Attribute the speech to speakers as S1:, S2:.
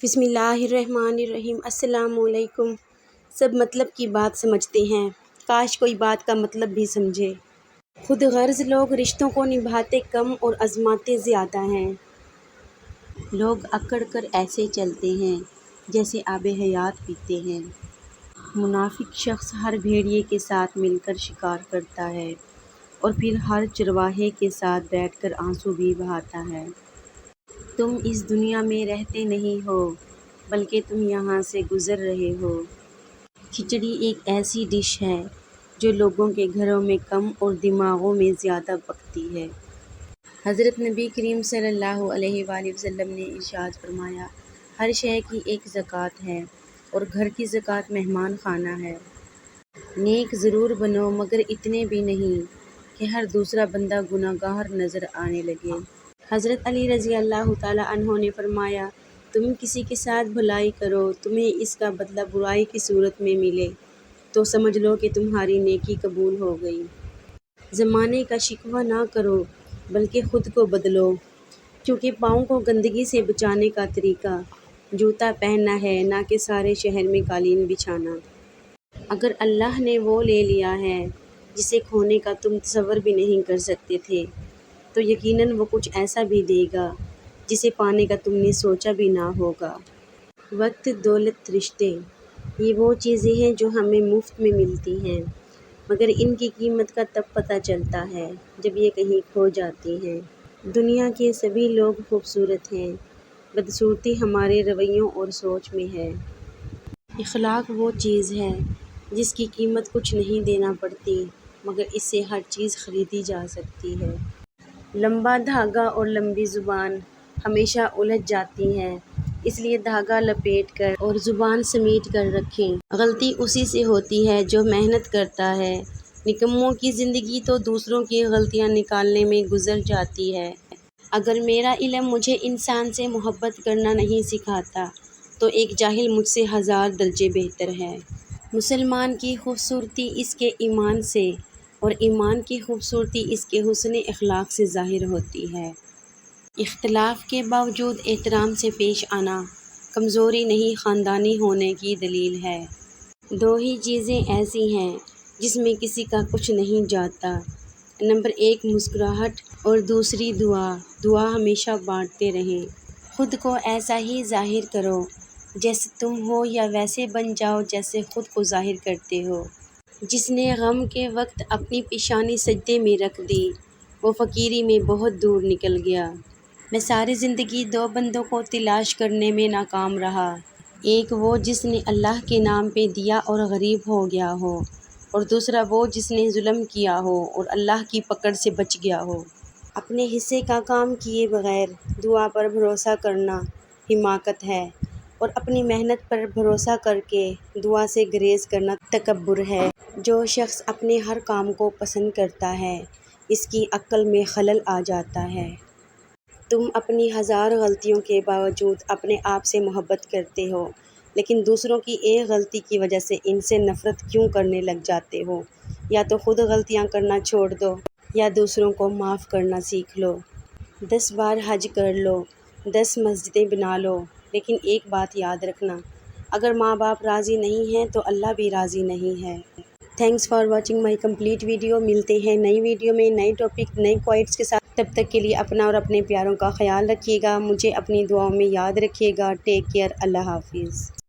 S1: بسم اللہ الرحمن الرحیم۔ السلام علیکم۔ سب مطلب کی بات سمجھتے ہیں، کاش کوئی بات کا مطلب بھی سمجھے۔ خود غرض لوگ رشتوں کو نبھاتے کم اور آزماتے زیادہ ہیں۔
S2: لوگ اکڑ کر ایسے چلتے ہیں جیسے آب حیات پیتے ہیں۔ منافق شخص ہر بھیڑیے کے ساتھ مل کر شکار کرتا ہے اور پھر ہر چرواہے کے ساتھ بیٹھ کر آنسو بھی بہاتا ہے۔ تم اس دنیا میں رہتے نہیں ہو بلکہ تم یہاں سے گزر رہے ہو۔ کھچڑی ایک ایسی ڈش ہے جو لوگوں کے گھروں میں کم اور دماغوں میں زیادہ پکتی ہے۔ حضرت نبی کریم صلی اللہ علیہ وآلہ وسلم نے ارشاد فرمایا، ہر شے کی ایک زکوٰۃ ہے اور گھر کی زکوٰۃ مہمان خانہ ہے۔ نیک ضرور بنو مگر اتنے بھی نہیں کہ ہر دوسرا بندہ گناہ گار نظر آنے لگے۔ حضرت علی رضی اللہ تعالیٰ عنہ نے فرمایا، تم کسی کے ساتھ بھلائی کرو، تمہیں اس کا بدلہ برائی کی صورت میں ملے تو سمجھ لو کہ تمہاری نیکی قبول ہو گئی۔ زمانے کا شکوہ نہ کرو بلکہ خود کو بدلو، کیونکہ پاؤں کو گندگی سے بچانے کا طریقہ جوتا پہننا ہے نہ کہ سارے شہر میں قالین بچھانا۔ اگر اللہ نے وہ لے لیا ہے جسے کھونے کا تم تصور بھی نہیں کر سکتے تھے تو یقیناً وہ کچھ ایسا بھی دے گا جسے پانے کا تم نے سوچا بھی نہ ہوگا۔ وقت، دولت، رشتے، یہ وہ چیزیں ہیں جو ہمیں مفت میں ملتی ہیں، مگر ان کی قیمت کا تب پتہ چلتا ہے جب یہ کہیں کھو جاتی ہیں۔ دنیا کے سبھی لوگ خوبصورت ہیں، بدصورتی ہمارے رویوں اور سوچ میں ہے۔ اخلاق وہ چیز ہے جس کی قیمت کچھ نہیں دینا پڑتی مگر اس سے ہر چیز خریدی جا سکتی ہے۔ لمبا دھاگا اور لمبی زبان ہمیشہ الجھ جاتی ہیں، اس لیے دھاگا لپیٹ کر اور زبان سمیٹ کر رکھیں۔ غلطی اسی سے ہوتی ہے جو محنت کرتا ہے، نکموں کی زندگی تو دوسروں کی غلطیاں نکالنے میں گزر جاتی ہے۔ اگر میرا علم مجھے انسان سے محبت کرنا نہیں سکھاتا تو ایک جاہل مجھ سے 1000 درجے بہتر ہے۔ مسلمان کی خوبصورتی اس کے ایمان سے اور ایمان کی خوبصورتی اس کے حسن اخلاق سے ظاہر ہوتی ہے۔ اختلاف کے باوجود احترام سے پیش آنا کمزوری نہیں خاندانی ہونے کی دلیل ہے۔ دو ہی چیزیں ایسی ہیں جس میں کسی کا کچھ نہیں جاتا، نمبر 1 مسکراہٹ اور دوسری دعا۔ دعا ہمیشہ بانٹتے رہیں۔ خود کو ایسا ہی ظاہر کرو جیسے تم ہو یا ویسے بن جاؤ جیسے خود کو ظاہر کرتے ہو۔ جس نے غم کے وقت اپنی پیشانی سجدے میں رکھ دی وہ فقیری میں بہت دور نکل گیا۔ میں ساری زندگی 2 بندوں کو تلاش کرنے میں ناکام رہا، ایک وہ جس نے اللہ کے نام پہ دیا اور غریب ہو گیا ہو، اور دوسرا وہ جس نے ظلم کیا ہو اور اللہ کی پکڑ سے بچ گیا ہو۔ اپنے حصے کا کام کیے بغیر دعا پر بھروسہ کرنا حماقت ہے اور اپنی محنت پر بھروسہ کر کے دعا سے گریز کرنا تکبر ہے۔ جو شخص اپنے ہر کام کو پسند کرتا ہے اس کی عقل میں خلل آ جاتا ہے۔ تم اپنی 1000 غلطیوں کے باوجود اپنے آپ سے محبت کرتے ہو لیکن دوسروں کی ایک غلطی کی وجہ سے ان سے نفرت کیوں کرنے لگ جاتے ہو؟ یا تو خود غلطیاں کرنا چھوڑ دو یا دوسروں کو معاف کرنا سیکھ لو۔ 10 بار حج کر لو، 10 مسجدیں بنا لو، لیکن ایک بات یاد رکھنا، اگر ماں باپ راضی نہیں ہیں تو اللہ بھی راضی نہیں ہے۔ Thanks for watching my complete video. ملتے ہیں نئی ویڈیو میں نئے ٹاپک، نئے کوٹس کے ساتھ۔ تب تک کے لیے اپنا اور اپنے پیاروں کا خیال رکھیے گا، مجھے اپنی دعاؤں میں یاد رکھیے گا۔ ٹیک کیئر، اللہ حافظ۔